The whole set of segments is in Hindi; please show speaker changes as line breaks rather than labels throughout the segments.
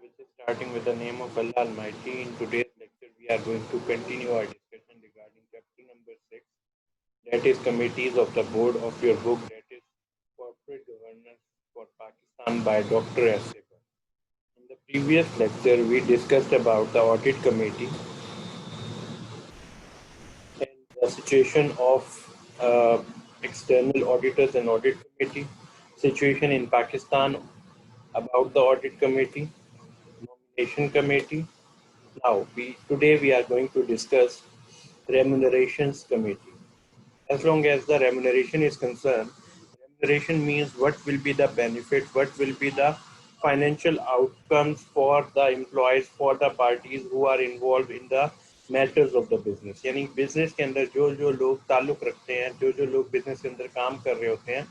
which is starting with the name of Allah Almighty. In today's lecture, we are going to continue our discussion regarding chapter number 6, that is Committees of the Board of your book, that is Corporate Governance for Pakistan by Dr. S. Saber. In the previous lecture, we discussed about the Audit Committee and the situation of external auditors and audit committee, situation in Pakistan about the audit committee, nomination committee. Now, today we are going to discuss remunerations committee. As long as the remuneration is concerned, remuneration means what will be the benefit, what will be the financial outcomes for the employees, for the parties who are involved in the matters of the business, यानी बिजनेस के अंदर जो जो लोग ताल्लुक रखते हैं, जो जो लोग बिजनेस के अंदर काम कर रहे होते हैं,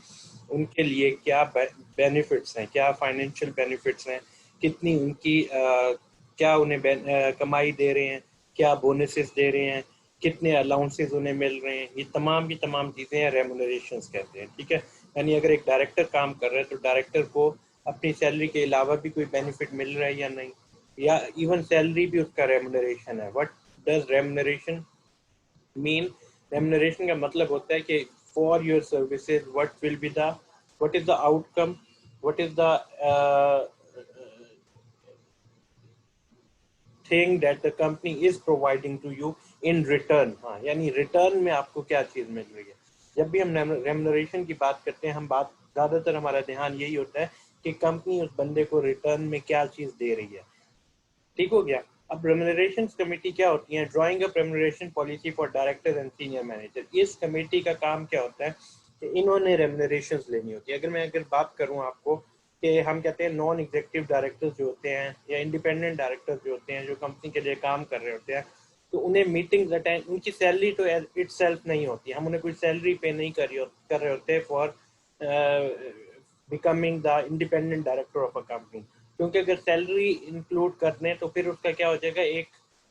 उनके लिए क्या बेनिफिट्स हैं, क्या फाइनेंशियल बेनिफिट्स हैं, कितनी उनकी क्या उन्हें कमाई दे रहे हैं, क्या बोनसेस दे रहे हैं, कितने अलाउंसेस उन्हें मिल रहे हैं, ये तमाम की तमाम चीज़ें हैं रेमुनरेशंस कहते हैं। ठीक है, यानी अगर एक डायरेक्टर काम कर रहा है तो डायरेक्टर को अपनी सैलरी के अलावा भी कोई बेनिफिट मिल रहा है या नहीं, या इवन सैलरी भी उसका रेमुनरेशन है। What does remuneration mean? Remuneration का मतलब होता है कि for your services what will be the, what is the outcome, what is the thing that the company is providing to you in return. हाँ, यानी रिटर्न में आपको क्या चीज मिल रही है। जब भी हम रेमुनरेशन की बात करते हैं, हम बात ज्यादातर हमारा ध्यान यही होता है कि कंपनी उस बंदे को रिटर्न में क्या चीज दे रही है। ठीक हो गया। अब रेमुनरेशन कमेटी क्या होती है? Drawing up remuneration policy for director and senior manager. इस कमेटी का काम क्या होता है कि इन्होंने रेमुनरेशन लेनी होती है। अगर बात करूं आपको कि हम कहते हैं नॉन एग्जीक्यूटिव डायरेक्टर्स जो होते हैं या इंडिपेंडेंट डायरेक्टर्स जो होते हैं, जो कंपनी के लिए काम कर रहे होते हैं, तो उन्हें मीटिंग्स अटेंड, उनकी सैलरी तो इटसेल्फ नहीं होती, हम उन्हें कोई सैलरी पे नहीं कर रहे होते for becoming the independent director of a company. क्योंकि अगर सैलरी इंक्लूड कर दें तो फिर उसका क्या हो जाएगा, एक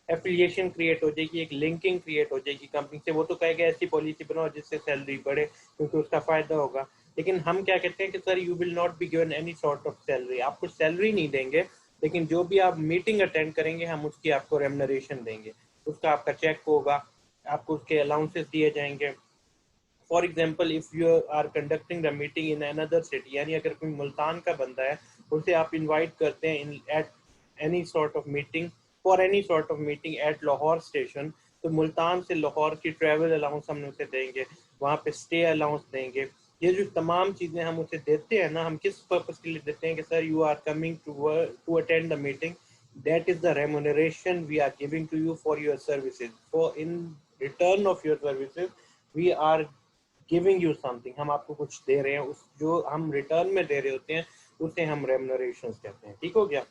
एफिलिएशन क्रिएट हो जाएगी, एक लिंकिंग क्रिएट हो जाएगी कंपनी से। वो तो कहेगा ऐसी पॉलिसी बनाओ जिससे सैलरी बढ़े क्योंकि उसका फायदा होगा। लेकिन हम क्या कहते हैं कि sir you will not be given any sort of salary, आपको सैलरी नहीं देंगे, लेकिन जो भी आप मीटिंग अटेंड करेंगे हम उसकी आपको रेमुनरेशन देंगे, उसका आपका चेक होगा, आपको उसके अलाउंसेस दिए जाएंगे। For example, if you are conducting the meeting in another city, यानी अगर कोई मुल्तान का बंदा है, उसे आप इनवाइट करते हैं in at any sort of meeting, for any sort of meeting at Lahore station, तो मुल्तान से लाहौर की ट्रैवल अलाउंस हम उसे देंगे, वहाँ पे स्टे अलाउंस देंगे। ये जो तमाम चीज़ें हम उसे देते हैं ना, हम किस पर्पस के लिए देते हैं कि sir you are coming to attend the meeting, that is the remuneration we are giving to you for your services. For in return of your services we are giving you something, हम आपको कुछ दे रहे हैं, उस जो हम रिटर्न में दे रहे होते हैं उसे हम रेमुनरेशंस कहते हैं। ठीक हो गया।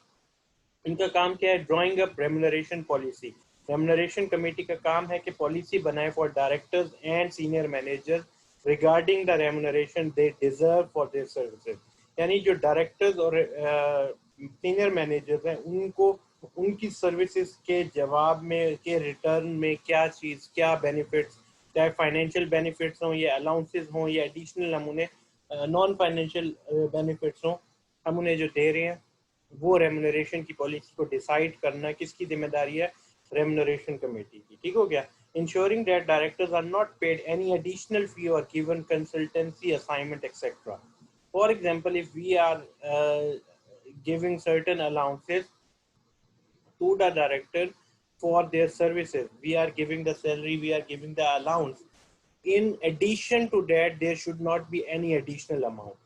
इनका काम क्या है? Drawing up remuneration policy. Remuneration committee का काम है कि पॉलिसी बनाए for directors and senior managers regarding the remuneration they deserve for their services. यानी जो डायरेक्टर्स और सीनियर मैनेजर्स हैं, उनको उनकी सर्विसेज के जवाब में, के रिटर्न में क्या चीज़, क्या बेनिफिट्स, चाहे फाइनेंशियल बेनिफिट्स हों या अलाउंसेस हों या एडिशनल हम उन्हें नॉन फाइनेंशियल बेनिफिट्स हों, हम उन्हें जो दे रहे हैं, वो रेमुनरेशन की पॉलिसी को डिसाइड करना किसकी जिम्मेदारी है? रेमुनरेशन कमेटी की। ठीक हो गया। Ensuring that directors are not paid any additional fee और given consultancy assignment etcetera. For example, if we are giving certain allowances to the director for their services, we are giving the salary, we are giving the allowance. In addition to that, there should not be any additional amount.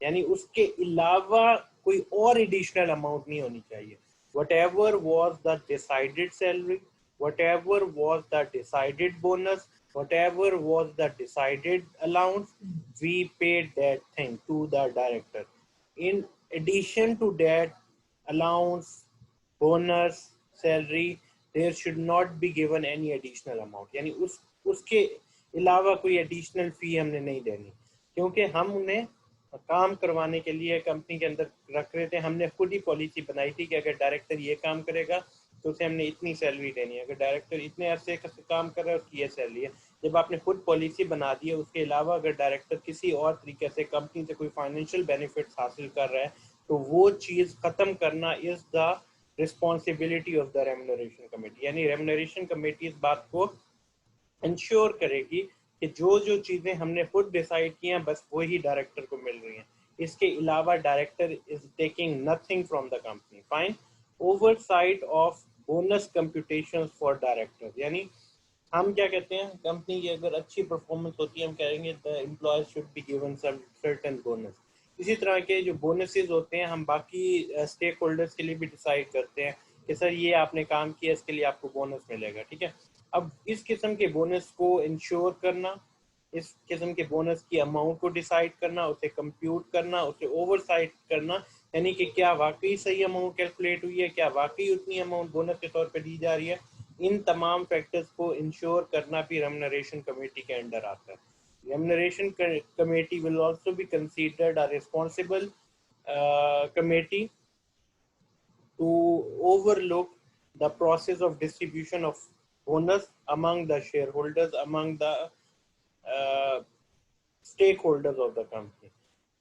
यानी उसके अलावा कोई और एडिशनल अमाउंट नहीं होनी चाहिए। whatever was the decided salary, whatever was the decided bonus, whatever was the decided allowance, we paid that thing to the director. In addition to that allowance, bonus, salary, there should not be given any additional amount. यानी उसके अलावा कोई एडिशनल फी हमने नहीं देनी, क्योंकि हम उन्हें काम करवाने के लिए कंपनी के अंदर रख रहे थे। हमने खुद ही पॉलिसी बनाई थी कि अगर डायरेक्टर ये काम करेगा तो उसे हमने इतनी सैलरी देनी है, अगर डायरेक्टर इतने अरसे का काम कर रहा है उसकी ये सैलरी है। जब आपने खुद पॉलिसी बना दी है, उसके अलावा अगर डायरेक्टर किसी और तरीके से कंपनी से कोई फाइनेंशियल बेनिफिट्स हासिल कर रहा है तो वो चीज़ ख़त्म करना is the responsibility of the remuneration committee. यानी रेम्यूनरेशन कमेटी इस बात को इंश्योर करेगी कि जो जो चीज़ें हमने खुद डिसाइड की हैं बस वही डायरेक्टर को मिल रही हैं, इसके अलावा director is taking nothing from the company. Fine. Oversight of bonus computation for director, यानी हम क्या कहते हैं, कंपनी की अगर अच्छी परफॉर्मेंस होती है हम कहेंगे the employees should be given some certain bonus. इसी तरह के जो बोनसेस होते हैं हम बाकी स्टेक होल्डर्स के लिए भी डिसाइड करते हैं कि सर ये आपने काम किया इसके लिए आपको बोनस मिलेगा, ठीक है। अब इस किस्म के बोनस को इंश्योर करना, इस किस्म के बोनस की अमाउंट को डिसाइड करना, उसे कंप्यूट करना, उसे ओवरसाइट करना, यानी कि क्या वाकई सही अमाउंट कैलकुलेट हुई है, क्या वाकई उतनी अमाउंट बोनस के तौर पे दी जा रही है, इन तमाम फैक्टर्स को इंश्योर करना भी रेम्यूनरेशन कमेटी के अंडर आता है। Remuneration committee will also be considered a responsible committee to overlook the process of distribution of bonus among the shareholders, among the stakeholders of the company.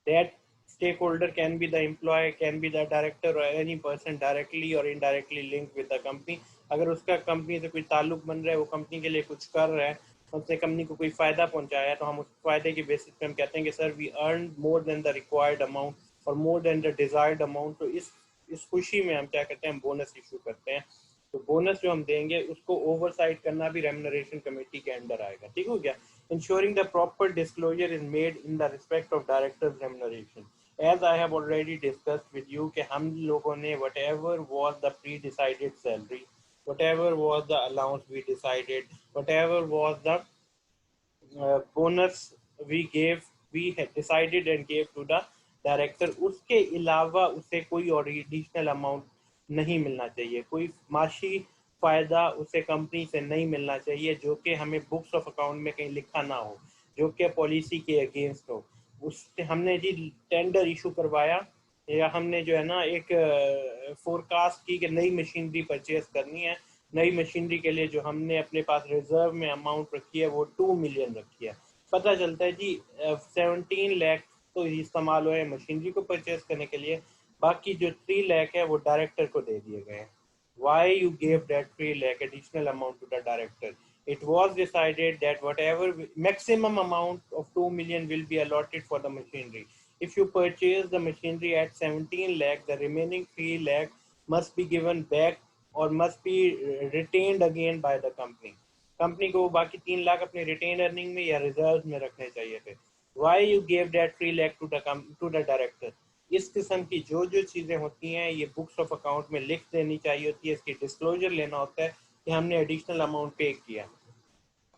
That stakeholder can be the employee, can be the director or any person directly or indirectly linked with the company. अगर उसका कंपनी से कोई ताल्लुक बन रहा है, वो कंपनी के लिए कुछ कर रहा है, उसने कंपनी को कोई फायदा पहुंचाया है, तो हम उस फायदे के बेसिस पे हम कहते हैं कि sir we earn more than the required amount और more than the desired amount. तो इस खुशी में हम क्या करते हैं, बोनस इशू करते हैं। तो बोनस जो हम देंगे उसको ओवरसाइट करना भी रेम्यूनरेशन कमेटी के अंडर आएगा, ठीक हो गया। Ensuring the proper disclosure is made in the respect of director's remuneration. As I have already discussed with you कि हम लोगों ने whatever was the pre-decided salary, whatever was the allowance we decided, whatever was the bonus we had decided and gave to the director, उसके अलावा उसे कोई और एडिशनल अमाउंट नहीं मिलना चाहिए, कोई माशी फायदा उसे कंपनी से नहीं मिलना चाहिए जो कि हमें बुक्स ऑफ अकाउंट में कहीं लिखा ना हो, जो कि पॉलिसी के अगेंस्ट हो। उससे हमने जी टेंडर इशू करवाया या हमने जो है ना एक फोरकास्ट की कि नई मशीनरी परचेज करनी है, नई मशीनरी के लिए जो हमने अपने पास रिजर्व में अमाउंट रखी है वो 2 मिलियन रखी है, पता चलता है जी 17 लाख तो इस्तेमाल हुए मशीनरी को परचेज करने के लिए, बाकी जो 3 लाख है वो डायरेक्टर को दे दिए गए। Why you gave that 3 lakh additional amount to the director? It was decided that whatever maximum amount of 2 million will be allotted for the machinery. If you purchase the machinery at 17 lakh, the remaining 3 lakh must be given back or must be retained again by the company. Company को बाकी 3 लाख अपने रिटेन अर्निंग में या रिजर्व में रखने चाहिए थे। Why you gave that 3 lakh to the director? इस किस्म की जो जो चीज़ें होती हैं ये बुक्स ऑफ अकाउंट में लिख देनी चाहिए होती है, इसकी डिस्क्लोजर लेना होता है कि हमने एडिशनल अमाउंट पे किया।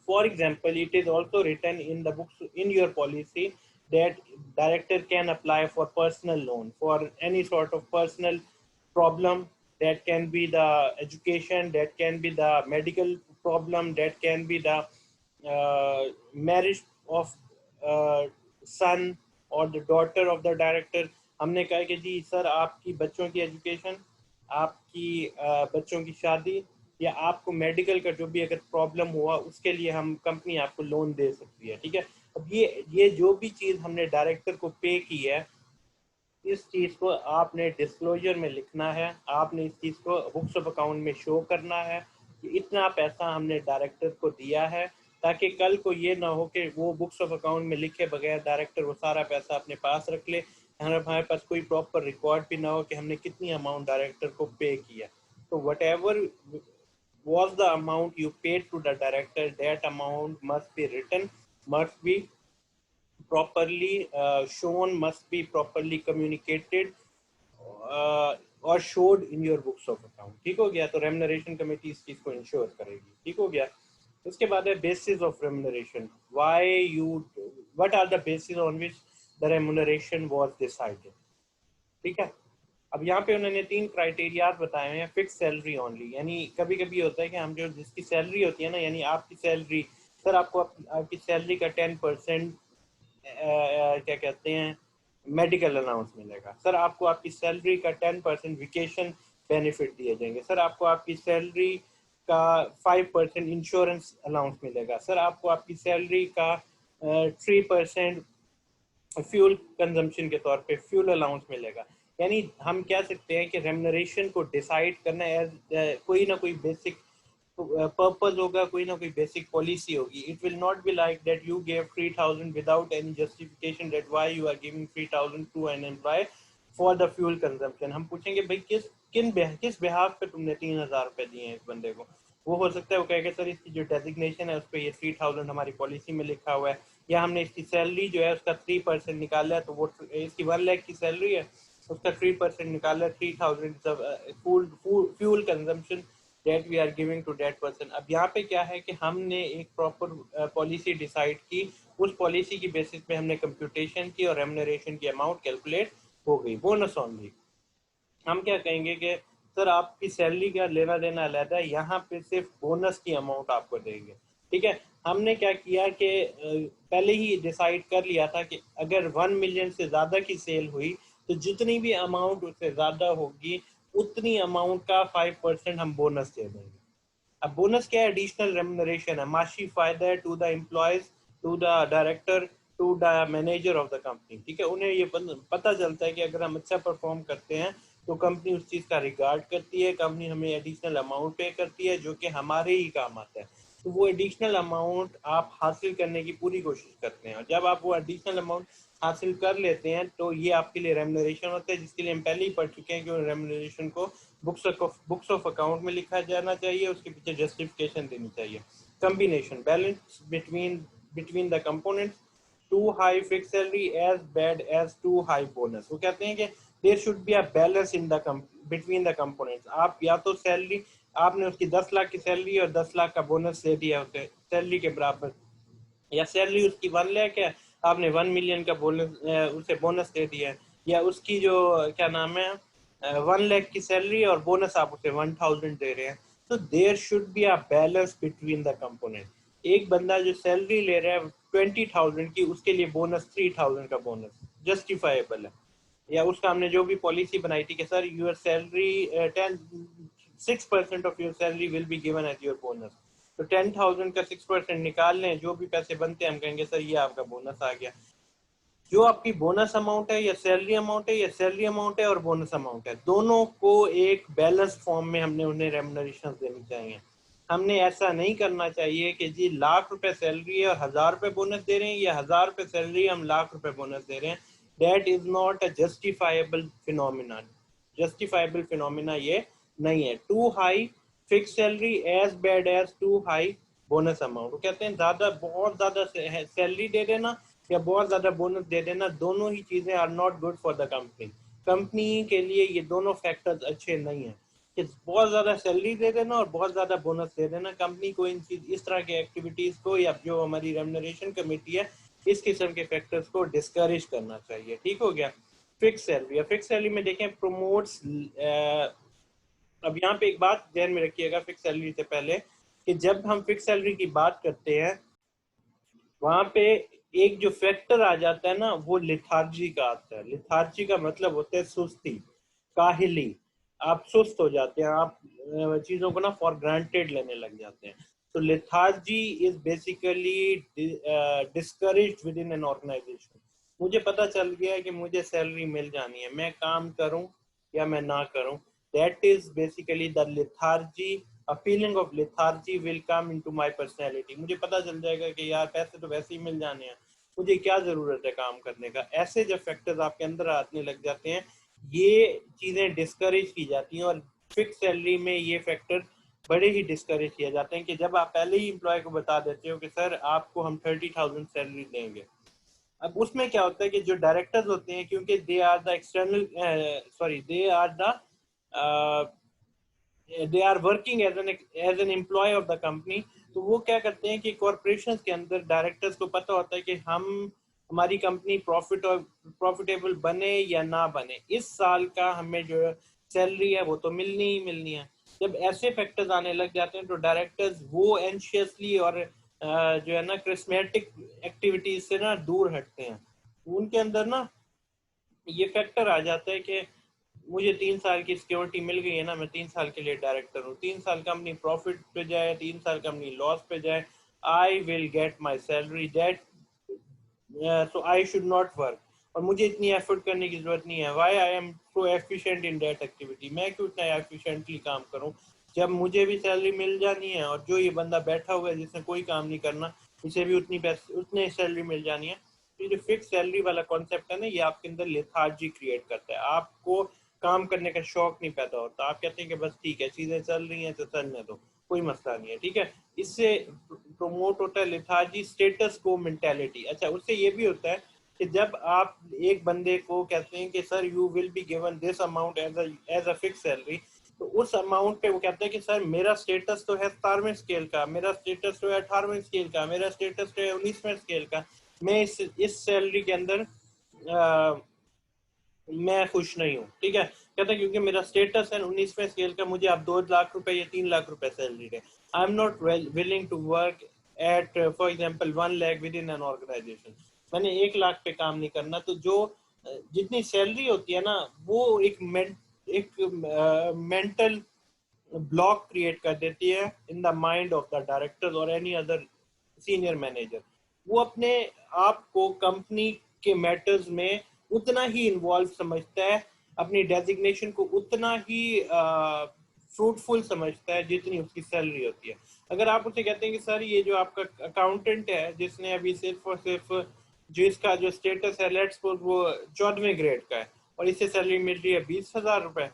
For example, it is also written in the books in your policy that director can apply for personal loan for any sort of personal problem, that can be the education, that can be the medical problem, that can be the marriage of son or the daughter of the director। हमने कहा कि जी सर आपकी बच्चों की एजुकेशन, आपकी बच्चों की शादी या आपको मेडिकल का जो भी अगर प्रॉब्लम हुआ उसके लिए हम कंपनी आपको लोन दे सकती है, ठीक है। अब ये जो भी चीज़ हमने डायरेक्टर को पे की है, इस चीज़ को आपने डिस्क्लोजर में लिखना है, आपने इस चीज़ को बुक्स ऑफ अकाउंट में शो करना है कि इतना पैसा हमने डायरेक्टर को दिया है, ताकि कल को ये ना हो कि वो बुक्स ऑफ अकाउंट में लिखे बगैर डायरेक्टर वो सारा पैसा अपने पास रख ले, हमारे पास कोई प्रॉपर रिकॉर्ड भी ना हो कि हमने कितनी अमाउंट डायरेक्टर को पे किया। तो what ever was the amount you paid to the director, that amount must be written, must be properly shown, must be properly communicated or showed in your books of account, ठीक हो गया। तो रेम्यूनरेशन कमेटी इस चीज को इंश्योर करेगी, ठीक हो गया। उसके बाद है basis of remuneration, why you what are the basis on which the remuneration was decided, ठीक है। अब यहाँ पे उन्होंने 3 क्राइटेरिया बताए हैं। फिक्स सैलरी ओनली, यानी कभी कभी होता है कि हम जो जिसकी सैलरी होती है ना, यानी आपकी सैलरी, सर आपको आपकी सैलरी का 10% क्या कहते हैं मेडिकल अलाउंस मिलेगा, सर आपको आपकी सैलरी का 10% वेकेशन बेनिफिट दिए जाएंगे, सर आपको आपकी सैलरी का 5% इंश्योरेंस अलाउंस मिलेगा, सर आपको आपकी सैलरी का 3% फ्यूल कंजम्पशन के तौर पे फ्यूल अलाउंस मिलेगा। यानी हम कह सकते हैं कि रेम्यूनरेशन को डिसाइड करना एज कोई ना कोई बेसिक पर्पस होगा, कोई ना कोई बेसिक पॉलिसी होगी. It will not be like that you give 3,000 without any justification that why you are giving 3,000 to an employee for the fuel consumption. हम पूछेंगे भाई किस बिहाफ पे तुमने 3,000 रुपए दिए हैं इस बंदे को. वो हो सकता है वो कहेगा सर इसकी जो डेजिग्नेशन है उस पर ये 3,000 हमारी पॉलिसी में लिखा हुआ है, या हमने इसकी सैलरी जो है उसका 3% निकाला है, तो वो इसकी 1 लाख की सैलरी है, उसका 3% निकाला, 3,000 fuel consumption that we are giving to that person. अब यहाँ पे क्या है कि हमने एक प्रॉपर पॉलिसी डिसाइड की, उस पॉलिसी की बेसिस पे हमने कंप्यूटेशन की और रेम्यूनरेशन की अमाउंट कैलकुलेट हो गई. बोनस ऑनली हम क्या कहेंगे कि सर आपकी सैलरी का लेना देना अलग है, यहाँ पे सिर्फ बोनस की अमाउंट आपको देंगे. ठीक है, हमने क्या किया कि पहले ही डिसाइड कर लिया था कि अगर 1 मिलियन से ज़्यादा की सेल हुई तो जितनी भी अमाउंट उससे ज़्यादा होगी उतनी अमाउंट का 5% हम बोनस दे देंगे. अब बोनस क्या है? एडिशनल रेम्यूनरेशन है, माशी फायदा है to the employees, to the director, to the manager of the company. ठीक है, उन्हें ये पता चलता है कि अगर हम अच्छा परफॉर्म करते हैं तो कंपनी उस चीज़ का रिगार्ड करती है, कंपनी हमें एडिशनल अमाउंट पे करती है जो कि हमारे ही काम आता है. तो वो एडिशनल अमाउंट आप हासिल करने की पूरी कोशिश करते हैं, और जब आप वो एडिशनल अमाउंट हासिल कर लेते हैं तो ये आपके लिए रेम्यूनरेशन होता है, जिसके लिए हम पहले ही पढ़ चुके हैं कि रेम्यूनरेशन को बुक्स ऑफ अकाउंट में लिखा जाना चाहिए, उसके पीछे जस्टिफिकेशन देनी चाहिए. Combination balance between the components, too high fix salary as bad as too high bonus. वो कहते हैं कि there should be a balance in the between the components. आप या तो सैलरी आपने उसकी 10 लाख की सैलरी और 10 लाख का बोनस दे दिया उसे सैलरी के बराबर, या सैलरी उसकी 1 लाख है आपने 1 मिलियन का बोनस उसे बोनस दे दिया है, या उसकी जो क्या नाम है 1 लाख की सैलरी और बोनस आप उसे 1,000 दे रहे हैं. तो there should be a balance between the component. एक बंदा जो सैलरी ले रहा है 20,000 की, उसके लिए बोनस 3,000 का बोनस जस्टिफाइबल है. या उसका हमने जो भी पॉलिसी बनाई थी कि sir your salary 6% of your salary will be given as your bonus, तो 10,000 का 6% निकाल लें, जो भी पैसे बनते हैं हम कहेंगे सर ये आपका बोनस आ गया. जो आपकी बोनस अमाउंट है या सैलरी अमाउंट है, या सैलरी अमाउंट है और बोनस अमाउंट है, दोनों को एक बैलेंस फॉर्म में हमने उन्हें रेम्यूनरेशन देनी चाहिए. हमने ऐसा नहीं करना चाहिए कि जी ₹1,00,000 सैलरी है और 1,000 रुपए बोनस दे रहे हैं, या 1,000 रुपए सैलरी हम ₹1,00,000 बोनस दे रहे हैं. That is not a justifiable phenomena. Justifiable phenomena ये नहीं है. Too high fix salary as bad as too high bonus amount. वो कहते हैं ज्यादा बहुत ज्यादा सैलरी दे देना या बहुत ज्यादा बोनस दे देना, दोनों ही चीजें are not good for the company. Company के लिए ये दोनों फैक्टर्स अच्छे नहीं है कि बहुत ज्यादा सैलरी दे देना और बहुत ज्यादा बोनस दे देना. कंपनी को इन चीज इस तरह के एक्टिविटीज को, या जो हमारी रेम्यूनरेशन कमेटी है, इस किस्म के फैक्टर्स को डिस्करेज करना चाहिए. ठीक हो गया. फिक्स सैलरी, फिक्स सैलरी में देखें प्रमोट्स. अब यहाँ पे एक बात ध्यान में रखिएगा फिक्स सैलरी से पहले, कि जब हम फिक्स सैलरी की बात करते हैं वहां पे एक जो फैक्टर आ जाता है ना वो लिथार्जी का आता है. लिथार्जी का मतलब होता है सुस्ती, काहिली. आप सुस्त हो जाते हैं, आप चीजों को ना फॉर ग्रांटेड लेने लग जाते हैं. तो lethargy is basically discouraged within an organization. मुझे पता चल गया है कि मुझे सैलरी मिल जानी है, मैं काम करूं या मैं ना करूं. That is basically the lethargy. A feeling of lethargy will come into my personality. मुझे पता चल जाएगा कि यार पैसे तो वैसे ही मिल जाने हैं, मुझे क्या जरूरत है काम करने का. ऐसे जब फैक्टर्स आपके अंदर आने लग जाते हैं ये चीजें डिस्करेज की जाती हैं, और फिक्स सैलरी में ये फैक्टर बड़े ही डिस्करेज किया जाते हैं कि जब आप पहले ही एम्प्लॉय को बता देते हो कि सर आपको हम 30,000 सैलरी देंगे. अब उसमें क्या होता है कि जो डायरेक्टर्स होते हैं, क्योंकि they are the external they are the they are working as an employee of the company. तो वो क्या करते हैं कि कॉरपोरेशन के अंदर डायरेक्टर्स को पता होता है कि हमारी कंपनी प्रॉफिटेबल बने या ना बने, इस साल का हमें जो सैलरी है वो तो मिलनी ही मिलनी है. जब ऐसे फैक्टर्स आने लग जाते हैं तो डायरेक्टर्स वो एंशियसली और जो है ना क्रिस्मेटिक एक्टिविटीज से ना दूर हटते हैं. उनके अंदर ना ये फैक्टर आ जाता है कि मुझे 3 साल की सिक्योरिटी मिल गई है ना, मैं 3 साल के लिए डायरेक्टर हूँ, 3 साल कंपनी प्रॉफिट पे जाए 3 साल कंपनी लॉस पे जाए, I will get my salary that, so I should not work. और मुझे इतनी एफर्ट करने की जरूरत नहीं है. Why I am so efficient in that activity, मैं क्यों इतना efficiently काम करूं जब मुझे भी सैलरी मिल जानी है और जो ये बंदा बैठा हुआ है जिसने कोई काम नहीं करना इसे भी उतनी सैलरी मिल जानी है। तो ये जो फिक्स सैलरी वाला कॉन्सेप्ट है ना, ये आपके अंदर लेथार्जी क्रिएट करता है, आपको काम करने का शौक नहीं पैदा होता। आप कहते हैं कि बस ठीक है चीजें चल रही हैं तो चलने दो, कोई मसला नहीं है, ठीक है। इससे प्रमोट होता है लेथार्जी, स्टेटस को मेंटेलिटी। अच्छा, उससे ये भी होता है कि जब आप एक बंदे को कहते हैं कि sir you will be given this amount as a fix salary, तो उस अमाउंट पे वो कहते हैं कि सर मेरा स्टेटस तो है 17वें स्केल का, मेरा स्टेटस तो है 18वें स्केल का, मेरा स्टेटस तो है 19वें स्केल का, मैं इस सैलरी के अंदर मैं खुश नहीं हूँ, ठीक है। कहता है क्योंकि मेरा स्टेटस है 19वें स्केल का, मुझे आप 2 लाख रुपए या 3 लाख रुपए सैलरी दे। I am not willing to work at for example 1 lakh within an organization. मैंने 1 लाख पे काम नहीं करना। तो जो जितनी सैलरी होती है ना, वो एक मेंटल ब्लॉक क्रिएट कर देती है इन the mind of the director और एनी अदर सीनियर मैनेजर। वो अपने आप को कंपनी के मैटर्स में उतना ही इन्वॉल्व समझता है, अपनी डेजिग्नेशन को उतना ही फ्रूटफुल समझता है जितनी उसकी सैलरी होती है। अगर आप उसे कहते हैं कि सर ये जो आपका अकाउंटेंट है जिसने अभी सिर्फ और सिर्फ जिसका जो स्टेटस है लेट्स सपोज वो 14वें ग्रेड का है और इससे सैलरी मिल रही है 20,000 रुपए,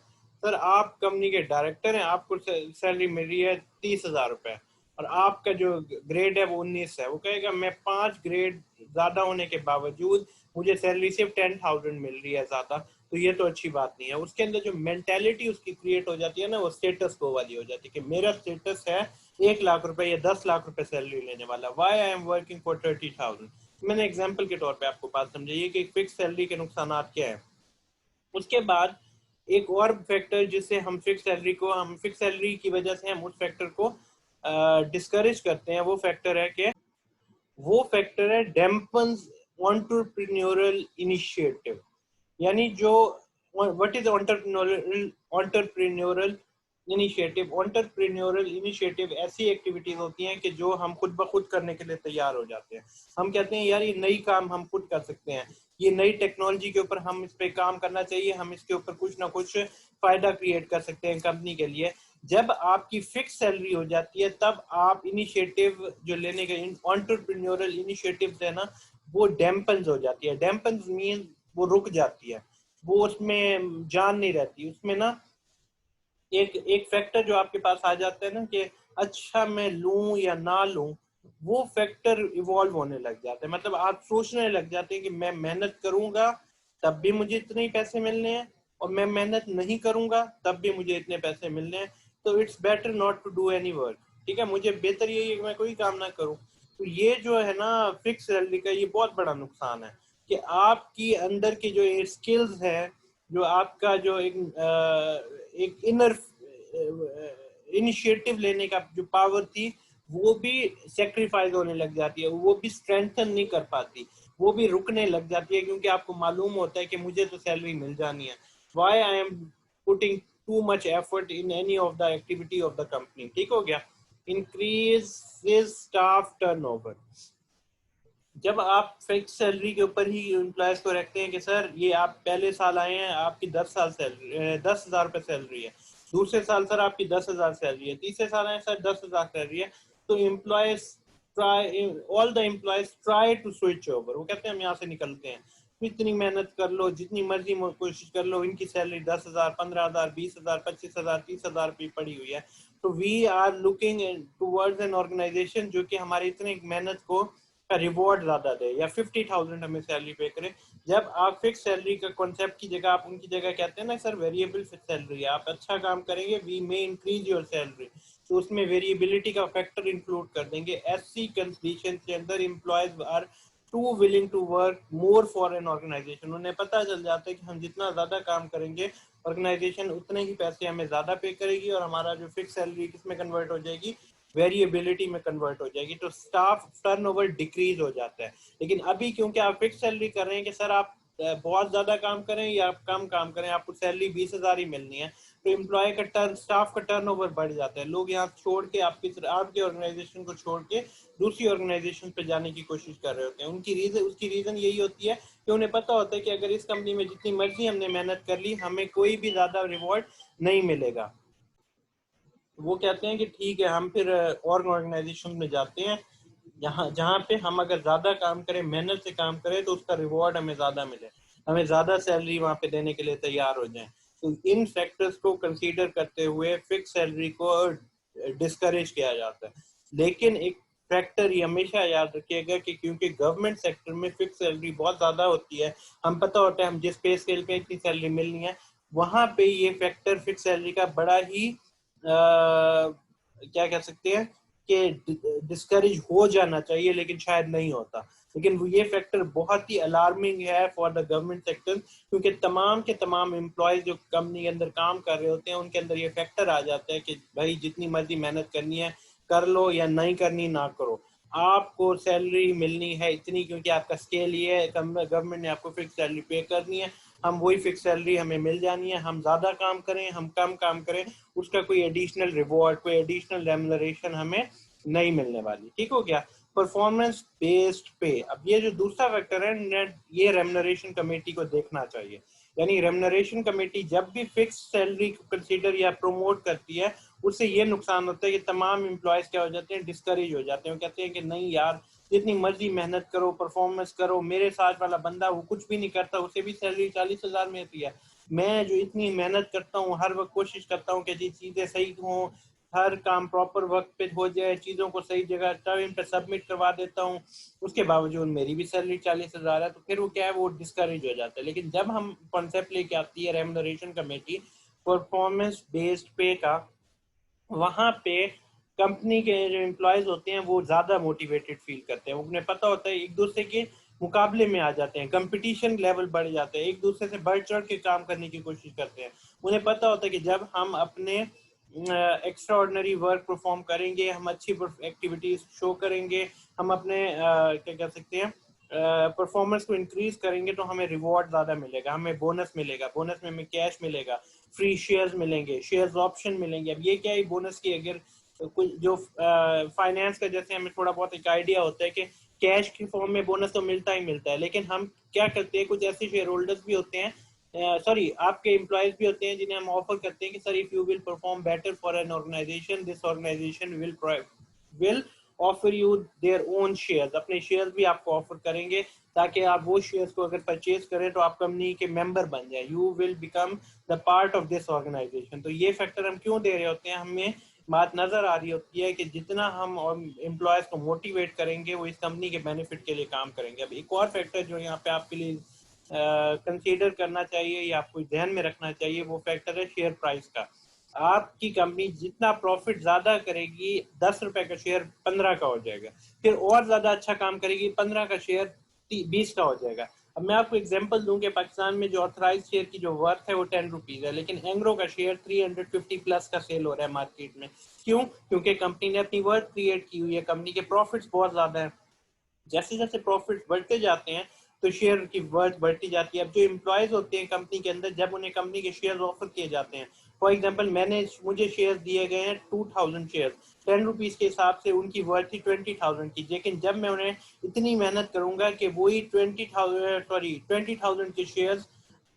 सर आप कंपनी के डायरेक्टर हैं, आपको सैलरी मिल रही है 30,000 रुपए और आपका जो ग्रेड है वो 19 है, वो कहेगा मैं 5 ग्रेड ज्यादा होने के बावजूद मुझे सैलरी सिर्फ 10,000 मिल रही है ज्यादा, तो ये तो अच्छी बात नहीं है। उसके अंदर जो मेंटेलिटी उसकी क्रिएट हो जाती है ना, वो स्टेटस को वाली हो जाती है कि मेरा स्टेटस है 1 लाख रुपए या 10 लाख रुपए सैलरी लेने वाला, why I am working for 30,000। मैंने एग्जाम्पल के तौर पे आपको बात समझाइए कि फिक्स सैलरी के नुकसान क्या है। उसके बाद एक और फैक्टर जिससे हम फिक्स सैलरी की वजह से हम उस फैक्टर को डिस्करेज करते हैं, वो फैक्टर है डेम्पन्स एंटरप्रेन्योरल इनिशिएटिव। यानी जो व्हाट इज एंटरप्रेन्योरल इनिशिएटिव ऐसी एक्टिविटीज होती हैं कि जो हम खुद ब खुद करने के लिए तैयार हो जाते हैं। हम कहते हैं यार ये नई काम हम खुद कर सकते हैं, ये नई टेक्नोलॉजी के ऊपर हम इस पे काम करना चाहिए, हम इसके ऊपर कुछ ना कुछ फायदा क्रिएट कर सकते हैं कंपनी के लिए। जब आपकी फिक्स सैलरी हो जाती है तब आप इनिशिएटिव जो लेने के एंटरप्रेन्योरल इनिशिएटिव है ना, वो डैम्पन्स हो जाती है। डैम्पन्स मीन वो रुक जाती है, वो उसमें जान नहीं रहती। उसमें ना एक फैक्टर जो आपके पास आ जाता है ना कि अच्छा मैं लूं या ना लूं, वो फैक्टर इवॉल्व होने लग जाता है। मतलब आप सोचने लग जाते हैं कि मैं मेहनत करूंगा तब भी मुझे इतने ही पैसे मिलने हैं और मैं मेहनत नहीं करूंगा तब भी मुझे इतने पैसे मिलने हैं, तो it's better not to do any work, ठीक है। मुझे बेहतर यही है कि मैं कोई काम ना करूं। तो ये जो है ना फिक्स सैलरी का ये बहुत बड़ा नुकसान है कि आपकी अंदर की जो स्किल्स है, जो आपका जो एक इनर इनिशिएटिव लेने का जो पावर थी, वो भी सेक्रीफाइस होने लग जाती है, वो भी स्ट्रेंथन नहीं कर पाती, वो भी रुकने लग जाती है क्योंकि आपको मालूम होता है कि मुझे तो सैलरी मिल जानी है। Why I am putting too much effort in any of the activity of the company, ठीक हो गया। Increase staff turnover. जब आप फिक्स सैलरी के ऊपर ही एम्प्लॉयज को रखते हैं कि सर ये आप पहले साल आए हैं आपकी 10,000 रुपए सैलरी है, दूसरे साल सर आपकी 10,000 सैलरी है, तीसरे साल आए सर 10,000 सैलरी है, तो all the employees try to switch over. वो कहते हैं हम यहाँ से निकलते हैं, इतनी मेहनत कर लो, जितनी मर्जी कोशिश कर लो, इनकी सैलरी 10,000 15,000 20,000 25,000 30,000 रुपये पड़ी हुई है। तो we are looking towards an organization जो कि हमारी इतनी मेहनत को का रिवॉर्ड ज्यादा दे या 50,000 हमें सैलरी पे करे। जब आप फिक्स सैलरी का कॉन्सेप्ट की जगह आप उनकी जगह कहते हैं ना सर वेरिएबल सैलरी, आप अच्छा काम करेंगे we may increase your salary, तो उसमें वेरिएबिलिटी का फैक्टर इंक्लूड कर देंगे। ऐसी कंडीशन के अंदर employees are to willing to work more for an organization. उन्हें पता चल जाता है कि हम जितना ज्यादा काम करेंगे ऑर्गेनाइजेशन उतने ही पैसे हमें ज्यादा पे करेगी और हमारा जो फिक्स सैलरी किसमें कन्वर्ट हो जाएगी, वेरिएबिलिटी में कन्वर्ट हो जाएगी, तो स्टाफ टर्नओवर डिक्रीज हो जाता है। लेकिन अभी क्योंकि आप फिक्स सैलरी कर रहे हैं कि सर आप बहुत ज्यादा काम करें या कम काम करें, आपको सैलरी 20,000 ही मिलनी है, तो एम्प्लॉय का स्टाफ का टर्नओवर बढ़ जाता है। लोग यहाँ छोड़ के आपके ऑर्गेनाइजेशन को छोड़ के दूसरी ऑर्गेनाइजेशन पे जाने की कोशिश कर रहे होते हैं। उसकी रीजन यही होती है कि उन्हें पता होता है कि अगर इस कंपनी में जितनी मर्जी हमने मेहनत कर ली, हमें कोई भी ज्यादा रिवॉर्ड नहीं मिलेगा। वो कहते हैं कि ठीक है, हम फिर और ऑर्गेनाइजेशन में जाते हैं जहाँ पे हम अगर ज्यादा काम करें, मेहनत से काम करें, तो उसका रिवॉर्ड हमें ज्यादा मिले, हमें ज्यादा सैलरी वहाँ पे देने के लिए तैयार हो जाए। तो इन फैक्टर्स को कंसीडर करते हुए फिक्स सैलरी को डिस्करेज किया जाता है। लेकिन एक फैक्टर ये हमेशा याद रखिएगा कि क्योंकि गवर्नमेंट सेक्टर में फिक्स सैलरी बहुत ज्यादा होती है, हम पता होता है हम जिस पे स्केल पे इतनी सैलरी मिलनी है, वहां पे ये फैक्टर फिक्स सैलरी का बड़ा ही क्या कह सकते हैं कि डिस्करेज हो जाना चाहिए, लेकिन शायद नहीं होता। लेकिन ये फैक्टर बहुत ही अलार्मिंग है फॉर द गवर्नमेंट सेक्टर, क्योंकि तमाम के तमाम एम्प्लॉयज जो कंपनी के अंदर काम कर रहे होते हैं, उनके अंदर ये फैक्टर आ जाता है कि भाई जितनी मर्जी मेहनत करनी है कर लो, या नहीं करनी ना करो, आपको सैलरी मिलनी है इतनी, क्योंकि आपका स्केल ये है, गवर्नमेंट ने आपको फिक्स सैलरी पे करनी है, हम वही फिक्स सैलरी हमें मिल जानी है। हम ज्यादा काम करें, हम कम काम करें, उसका कोई एडिशनल रिवॉर्ड, कोई एडिशनल रेमुनरेशन हमें नहीं मिलने वाली। ठीक हो गया। परफॉर्मेंस बेस्ड पे, अब ये जो दूसरा फैक्टर है, ये रेमुनरेशन कमेटी को देखना चाहिए। यानी रेमुनरेशन कमेटी जब भी फिक्स सैलरी को कंसीडर या प्रमोट करती है, उससे ये नुकसान होता है कि तमाम एम्प्लॉयज क्या हो जाते हैं, डिस्करेज हो जाते हैं। वो कहते हैं कि नहीं यार, जितनी मर्जी मेहनत करो, परफॉर्मेंस करो, मेरे साथ वाला बंदा वो कुछ भी नहीं करता, उसे भी सैलरी 40,000 मिलती है, मैं जो इतनी मेहनत करता हूँ, हर वक्त कोशिश करता हूँ कि जी चीजें सही हों, हर काम प्रॉपर वक्त पे हो जाए, चीजों को सही जगह टाइम पे सबमिट करवा देता हूँ, उसके बावजूद मेरी भी सैलरी 40,000 है, तो फिर वो क्या है, वो डिस्करेज हो जाता है। लेकिन जब हम कॉन्सेप्ट लेके आती है रेमुनरेशन कमेटी परफॉर्मेंस बेस्ड पे का, वहां पे कंपनी के जो एम्प्लॉयज होते हैं वो ज्यादा मोटिवेटेड फील करते हैं, उन्हें पता होता है, एक दूसरे के मुकाबले में आ जाते हैं, कंपटीशन लेवल बढ़ जाते हैं, एक दूसरे से बढ़ चढ़ के काम करने की कोशिश करते हैं। उन्हें पता होता है कि जब हम अपने एक्स्ट्रा ऑर्डिनरी वर्क परफॉर्म करेंगे, हम अच्छी एक्टिविटीज शो करेंगे, हम अपने क्या कह सकते हैं परफॉर्मेंस को इंक्रीज करेंगे, तो हमें रिवॉर्ड ज्यादा मिलेगा, हमें बोनस मिलेगा, बोनस में हमें कैश मिलेगा, फ्री शेयर्स मिलेंगे, शेयर्स ऑप्शन मिलेंगे। अब ये क्या है, बोनस की अगर कुछ जो फाइनेंस का जैसे हमें थोड़ा बहुत एक आइडिया होता है कि कैश की फॉर्म में बोनस तो मिलता ही मिलता है, लेकिन हम क्या करते हैं, कुछ ऐसे शेयर होल्डर्स भी होते हैं, सॉरी आपके एम्प्लॉयज भी होते हैं, जिन्हें हम ऑफर करते हैं कि sir if you will perform better for an organization, this organization will offer you their own shares, अपने शेयर्स भी आपको ऑफर करेंगे, ताकि आप वो शेयर्स को अगर परचेज करें तो आप कंपनी के मेंबर बन जाए, you will become the part of this organization. तो ये फैक्टर हम क्यों दे रहे होते हैं, हमें बात नजर आ रही होती है कि जितना हम एम्प्लॉयज को मोटिवेट करेंगे, वो इस कंपनी के बेनिफिट के लिए काम करेंगे। अब एक और फैक्टर जो यहाँ पे आपके लिए कंसीडर करना चाहिए या आपको ध्यान में रखना चाहिए, वो फैक्टर है शेयर प्राइस का। आपकी कंपनी जितना प्रॉफिट ज्यादा करेगी, 10 रुपए का शेयर 15 का हो जाएगा, फिर और ज्यादा अच्छा काम करेगी, 15 का शेयर 20 का हो जाएगा। अब मैं आपको एग्जांपल दूं कि पाकिस्तान में जो ऑथराइज शेयर की जो वर्थ है वो 10 रुपीज है, लेकिन एंग्रो का शेयर 350 प्लस का सेल हो रहा है मार्केट में। क्यों? क्योंकि कंपनी ने अपनी वर्थ क्रिएट की हुई है, कंपनी के प्रॉफिट्स बहुत ज्यादा है। जैसे जैसे प्रॉफिट बढ़ते जाते हैं तो शेयर की वर्थ बढ़ती जाती है। अब जो एम्प्लॉयज होते हैं कंपनी के अंदर, जब उन्हें कंपनी के शेयर ऑफर किए जाते हैं, फॉर एग्जांपल मुझे शेयर दिए गए हैं 2000 शेयर, 10 रुपीज के हिसाब से उनकी वर्थ थी 20,000 की, लेकिन जब मैं उन्हें इतनी मेहनत करूंगा कि वही 20,000 के शेयर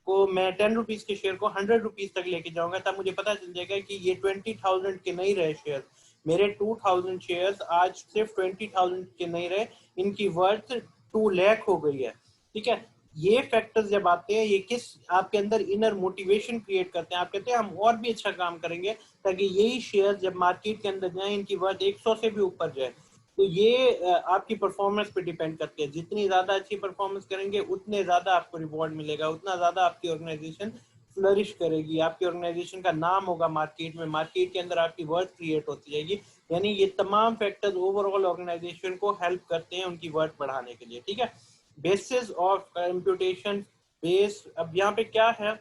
को मैं 10 रुपीज के शेयर को 100 रुपीज तक लेके जाऊंगा, तब मुझे पता चल जाएगा कि ये 20,000 के नहीं रहे शेयर, मेरे 2000 शेयर्स आज सिर्फ 20,000 के नहीं रहे, इनकी वर्थ 2 लाख हो गई है। ठीक है, ये फैक्टर्स जब आते हैं, ये किस आपके अंदर इनर मोटिवेशन क्रिएट करते हैं, आप कहते हैं हम और भी अच्छा काम करेंगे ताकि यही शेयर जब मार्केट के अंदर जाए, इनकी वर्थ 100 से भी ऊपर जाए। तो ये आपकी परफॉर्मेंस पे डिपेंड करती है, जितनी ज्यादा अच्छी परफॉर्मेंस करेंगे उतने ज्यादा आपको रिवॉर्ड मिलेगा, उतना ज्यादा आपकी ऑर्गेनाइजेशन फ्लरिश करेगी, आपकी ऑर्गेनाइजेशन का नाम होगा मार्केट में, मार्केट के अंदर आपकी वर्थ क्रिएट होती जाएगी। यानी ये तमाम फैक्टर्स ओवरऑल ऑर्गेनाइजेशन को हेल्प करते हैं उनकी वर्थ बढ़ाने के लिए। ठीक है, बेसिस ऑफ कंप्यूटेशन बेस, अब यहाँ पे क्या है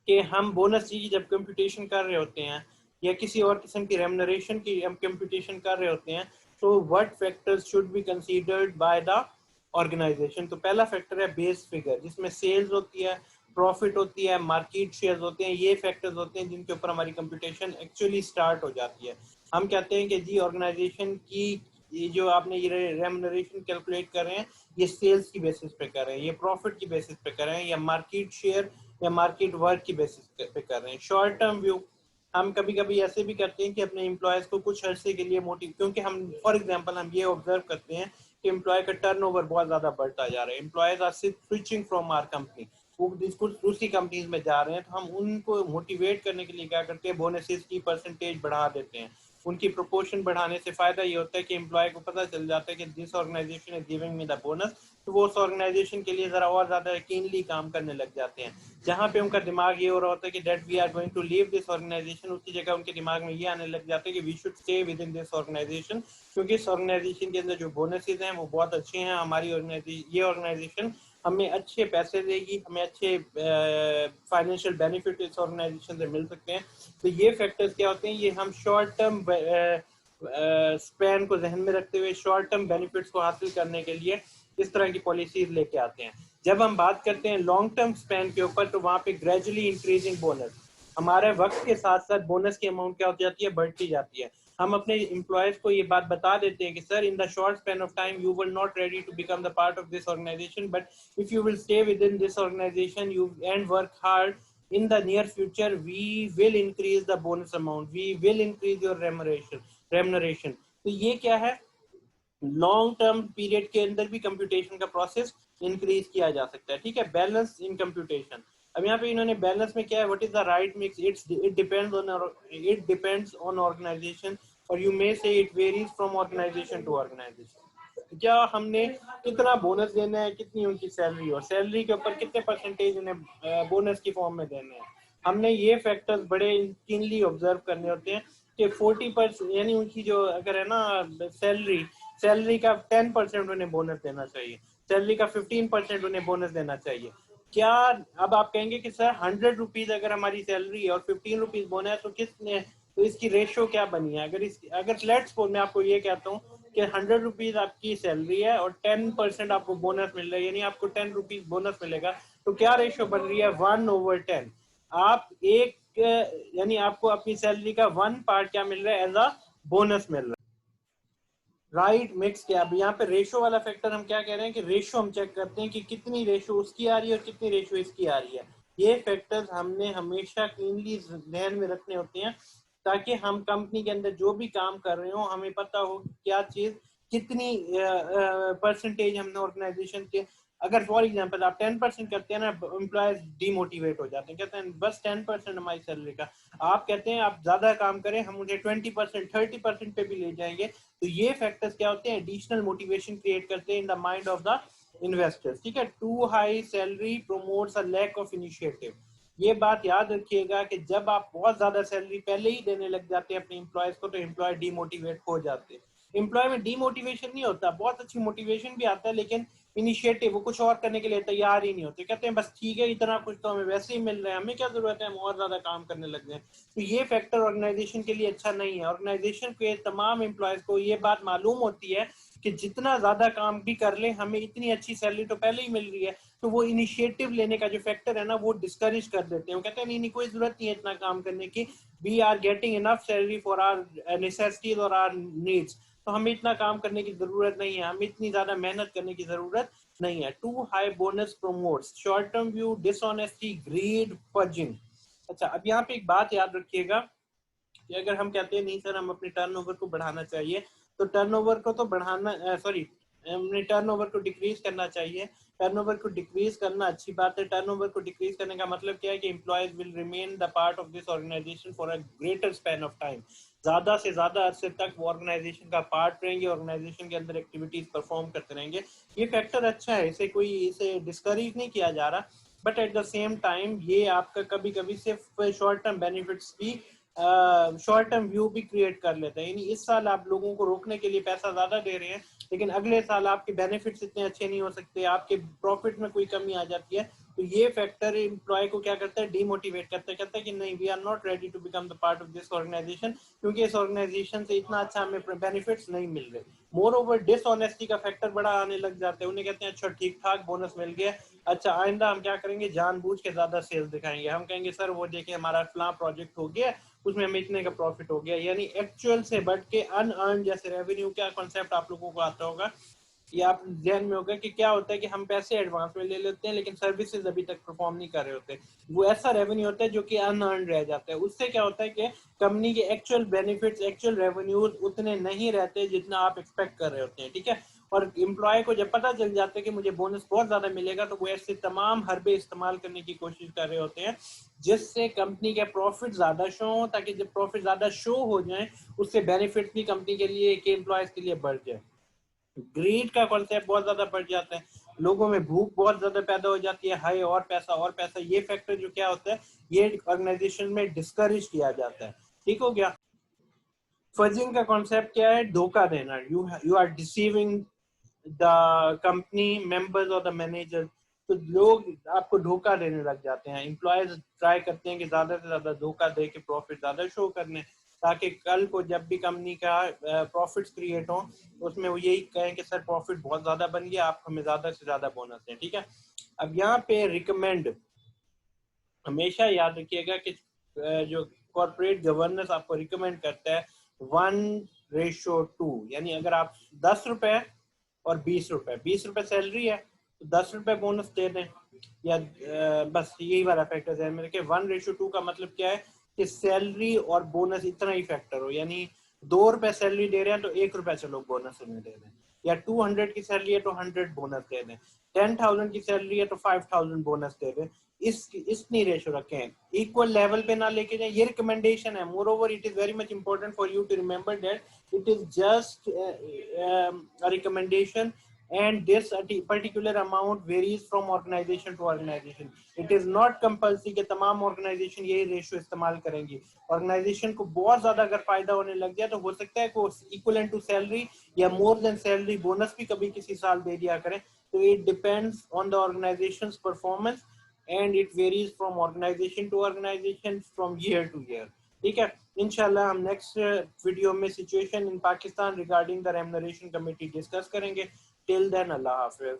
कि हम बोनस की जब कंप्यूटेशन कर रहे होते हैं या किसी और किस्म की रेमुनरेशन की हम कंप्यूटेशन कर रहे होते हैं, तो what factors should be considered by the organization. तो पहला फैक्टर है बेस फिगर, जिसमें सेल्स होती है, प्रॉफिट होती है, मार्केट शेयर होते हैं। ये फैक्टर्स होते हैं जिनके ऊपर हमारी कंप्यूटेशन एक्चुअली स्टार्ट हो जाती है। हम कहते हैं कि जी ऑर्गेनाइजेशन की ये जो आपने ये रेम्यूनरेशन कैलकुलेट कर रहे हैं, ये सेल्स की बेसिस पे कर रहे हैं, ये प्रॉफिट की बेसिस पे कर रहे हैं, या मार्केट शेयर या मार्केट वर्क की बेसिस पे कर रहे हैं। शॉर्ट टर्म व्यू हम कभी कभी ऐसे भी करते हैं कि अपने एम्प्लॉयज को कुछ अरसे के लिए मोटिव, क्योंकि हम फॉर एग्जांपल हम ये ऑब्जर्व करते हैं कि एम्प्लॉय का टर्नओवर बहुत ज्यादा बढ़ता जा रहा है, employees are switching from our company, वो दूसरी कंपनीज में जा रहे हैं, तो हम उनको मोटिवेट करने के लिए क्या करते हैं, बोनसेस की परसेंटेज बढ़ा देते हैं। उनकी प्रोपोर्शन बढ़ाने से फायदा ये होता है कि एम्प्लॉय को पता चल जाता है कि this organization is giving me the bonus, तो वो उस ऑर्गेनाइजेशन के लिए जरा और ज्यादा कीनली काम करने लग जाते हैं। जहाँ पे उनका दिमाग ये हो रहा होता है कि that we are going to leave this organization, उसकी जगह उनके दिमाग में ये आने लग जाता है कि we should stay within this organization, क्योंकि इस ऑर्गेनाइजेशन के अंदर जो बोनसेस हैं वो बहुत अच्छे हैं, हमारी ये ऑर्गेनाइजेशन हमें अच्छे पैसे देगी, हमें अच्छे फाइनेंशियल बेनिफिट इस ऑर्गेनाइजेशन से मिल सकते हैं। तो ये फैक्टर्स क्या होते हैं, ये हम शॉर्ट टर्म स्पैन को जहन में रखते हुए शॉर्ट टर्म बेनिफिट्स को हासिल करने के लिए इस तरह की पॉलिसीज लेके आते हैं। जब हम बात करते हैं लॉन्ग टर्म स्पैन के ऊपर, तो वहां पे ग्रेजुअली इंक्रीजिंग बोनस, हमारे वक्त के साथ साथ बोनस की अमाउंट क्या हो जाती है, बढ़ती जाती है। हम अपने एम्प्लॉयज को ये बात बता देते हैं कि sir in the short span of time you will not ready to become the part of this organization, but if you will stay within this organization you and work hard, in the near future we will increase the bonus amount, we will increase your remuneration। तो ये क्या है, लॉन्ग टर्म पीरियड के अंदर भी कंप्यूटेशन का प्रोसेस इंक्रीज किया जा सकता है। ठीक है, बैलेंस इन कंप्यूटेशन। अब यहाँ पे इन्होंने बैलेंस में क्या है, what is the right mix, it depends on organization, और you may say it varies from organization to organization. क्या हमने कितना बोनस देना है, कितनी उनकी सैलरी, और सैलरी के ऊपर कितने परसेंटेज उन्हें बोनस की फॉर्म में देने हैं, हमने ये फैक्टर्स बड़े कीनली ऑब्जर्व करने होते हैं कि 40% यानी उनकी जो अगर है ना सैलरी का 10% उन्हें बोनस देना चाहिए, सैलरी का 15% उन्हें बोनस देना चाहिए। क्या अब आप कहेंगे कि सर 100 रुपीज अगर हमारी सैलरी है और 15 रुपीज बोनस है, तो किसने, तो इसकी रेशियो क्या बनी है? अगर लेट्स सपोज मैं आपको ये कहता हूँ कि 100 रुपीज आपकी सैलरी है और 10% आपको बोनस मिल रहा है, यानी आपको 10 रुपीज बोनस मिलेगा, तो क्या रेशियो बन रही है, 1/10। आप एक यानी आपको अपनी सैलरी का 1 पार्ट क्या मिल रहा है, एज अ बोनस मिल रहा है। राइट मिक्स क्या, अब यहाँ पे रेशो वाला फैक्टर हम क्या कह रहे हैं कि रेशो हम चेक करते हैं कि कितनी रेशो उसकी आ रही है और कितनी रेशो इसकी आ रही है। ये फैक्टर्स हमने हमेशा क्लीनली ध्यान में रखने होते हैं, ताकि हम कंपनी के अंदर जो भी काम कर रहे हो हमें पता हो क्या चीज कितनी परसेंटेज हमने ऑर्गेनाइजेशन के, अगर फॉर एग्जांपल आप 10% करते हैं ना, एम्प्लॉयज डीमोटिवेट हो जाते हैं, कहते हैं बस 10% हमारी सैलरी का, आप कहते हैं आप ज्यादा काम करें, हम मुझे 20% 30% पे भी ले जाएंगे। तो ये फैक्टर्स क्या होते हैं, एडिशनल मोटिवेशन क्रिएट करते हैं in the mind of the investors. ठीक है, too high salary promotes a lack of initiative. ये बात याद रखिएगा कि जब आप बहुत ज्यादा सैलरी पहले ही देने लग जाते हैं अपने एम्प्लॉयज को, तो एम्प्लॉय डीमोटिवेट हो जाते हैं। एम्प्लॉय में डीमोटिवेशन नहीं होता, बहुत अच्छी मोटिवेशन भी आता है, लेकिन इनिशिएटिव वो कुछ और करने के लिए तैयार ही नहीं होते, कहते हैं बस ठीक है इतना कुछ तो हमें वैसे ही मिल रहा है, हमें क्या जरूरत है हम और ज्यादा काम करने लग जाए। तो ये फैक्टर ऑर्गेनाइजेशन के लिए अच्छा नहीं है। ऑर्गेनाइजेशन के तमाम एम्प्लॉयज को ये बात मालूम होती है कि जितना ज्यादा काम भी कर ले हमें इतनी अच्छी सैलरी तो पहले ही मिल रही है, तो वो इनिशिएटिव लेने का जो फैक्टर है ना वो डिस्करेज कर देते हैं। वो कहते हैं नहीं कोई जरूरत नहीं है इतना काम करने की, we are getting enough salary for our necessities और आवर नीड्स, तो हमें इतना काम करने की जरूरत नहीं है, हमें इतनी ज्यादा मेहनत करने की जरूरत नहीं है। Too high bonus promotes short term view, dishonesty, greed, पजिंग। अच्छा, अब यहाँ पे एक बात याद रखिएगा कि अगर हम कहते हैं नहीं सर हम अपने टर्नओवर को बढ़ाना चाहिए, तो टर्नओवर को तो बढ़ाना सॉरी हमने टर्नओवर को डिक्रीज करना चाहिए। टर्नओवर को डिक्रीज करना अच्छी बात है। टर्नओवर को डिक्रीज करने का मतलब क्या है कि employees will remain the part of this organization for a greater span of time, ज्यादा से ज्यादा अरसे तक वो ऑर्गेनाइजेशन का पार्ट रहेंगे, ऑर्गेनाइजेशन के अंदर एक्टिविटीज परफॉर्म करते रहेंगे। ये फैक्टर अच्छा है, इसे डिस्करेज नहीं किया जा रहा, but at the same time ये आपका कभी कभी सिर्फ शॉर्ट टर्म बेनिफिट्स भी शॉर्ट टर्म व्यू भी क्रिएट कर लेता है। यानी इस साल आप लोगों को रोकने के लिए पैसा ज्यादा दे रहे हैं, लेकिन अगले साल आपके बेनिफिट्स इतने अच्छे नहीं हो सकते, आपके प्रॉफिट में कोई कमी आ जाती है, तो ये फैक्टर एम्प्लॉय को क्या करता है, डीमोटिवेट करता है, कहता है कि नहीं, we are not ready to become the part of this organization, क्योंकि इस ऑर्गेनाइजेशन से इतना अच्छा हमें बेनिफिट्स नहीं मिल रहे। मोर ओवर डिसऑनेस्टी का फैक्टर बड़ा आने लग जाता है, उन्हें कहते हैं अच्छा ठीक ठाक बोनस मिल गया, अच्छा आइंदा हम क्या करेंगे, जानबूझ के ज्यादा सेल्स दिखाएंगे, हम कहेंगे सर वो देखिए हमारा फलां प्रोजेक्ट हो गया, उसमें हमें इतने का प्रॉफिट हो गया, यानी एक्चुअल से बढ़ के अनअर्न जैसे रेवेन्यू का कॉन्सेप्ट आप लोगों को आता होगा, या आप ध्यान में होगा कि क्या होता है कि हम पैसे एडवांस में ले लेते हैं लेकिन सर्विसेज अभी तक परफॉर्म नहीं कर रहे होते, वो ऐसा रेवेन्यू होता है जो कि अनअर्न रह जाता है। उससे क्या होता है कि कंपनी के एक्चुअल बेनिफिट्स, एक्चुअल रेवेन्यूज उतने नहीं रहते जितना आप एक्सपेक्ट कर रहे होते हैं, ठीक है। और एम्प्लॉय को जब पता चल जाता है कि मुझे बोनस बहुत ज्यादा मिलेगा, तो वो ऐसे तमाम हरबे इस्तेमाल करने की कोशिश कर रहे होते हैं जिससे कंपनी के प्रॉफिट ज्यादा शो हो, ताकि जब प्रॉफिट ज्यादा शो हो जाए उससे बेनिफिट भी कंपनी के लिए, के एम्प्लॉयज के लिए बढ़ जाए। ग्रीड का कॉन्सेप्ट बहुत ज्यादा बढ़ जाता है, लोगों में भूख बहुत ज्यादा पैदा हो जाती है, हाय और पैसा और पैसा, ये फैक्टर जो क्या होता है, ये ऑर्गेनाइजेशन में डिस्करेज किया जाता है, ठीक हो गया। फजिंग का कॉन्सेप्ट क्या है, धोखा देना, you are deceiving the company members और द मैनेजर, तो लोग आपको धोखा देने लग जाते हैं, एम्प्लॉयज ट्राई करते हैं कि ज्यादा से ज्यादा धोखा दे के प्रॉफिट ज्यादा शो करने, ताकि कल को जब भी कंपनी का प्रॉफिट्स क्रिएट हो उसमें वो यही कहें कि सर प्रॉफिट बहुत ज्यादा बन गया, आप हमें ज्यादा से ज्यादा बोनस दें, ठीक है। अब यहाँ पे रिकमेंड हमेशा याद रखिएगा कि जो कॉर्पोरेट गवर्नेंस आपको रिकमेंड करता है 1:2, यानी अगर आप 10 रुपए और 20 रुपए, 20 रुपए सैलरी है तो 10 रुपए बोनस दे दें, या बस यही वाला फैक्टर है मेरे के। 1:2 का मतलब क्या है कि सैलरी और बोनस इतना ही फैक्टर हो, यानी 2 रुपए सैलरी दे रहे हैं तो 1 रुपया चलो बोनस उन्हें दे दें, या 200 की सैलरी है तो 100 बोनस दे दें, 10,000 की सैलरी है तो 5,000 बोनस दे दें, इतनी रेशो रखें, इक्वल लेवल पे ना लेके जाए, ये रिकमेंडेशन है। Moreover it is very much important for you to remember that it is just recommendation, and this particular amount varies from organization to organization. It is not compulsory कि तमाम ऑर्गेनाइजेशन यही रेशियो इस्तेमाल करेंगी। ऑर्गेनाइजेशन को बहुत ज्यादा अगर फायदा होने लग गया तो हो सकता है कि इक्वलेंट टू सैलरी या मोर देन सैलरी बोनस भी कभी किसी साल दे दिया करें, तो it depends on the organization's performance and it varies from organization to organization, from year to year, ठीक है। इंशाल्लाह हम नेक्स्ट वीडियो में situation in Pakistan regarding the remuneration committee discuss करेंगे। Till then, Allah Hafiz.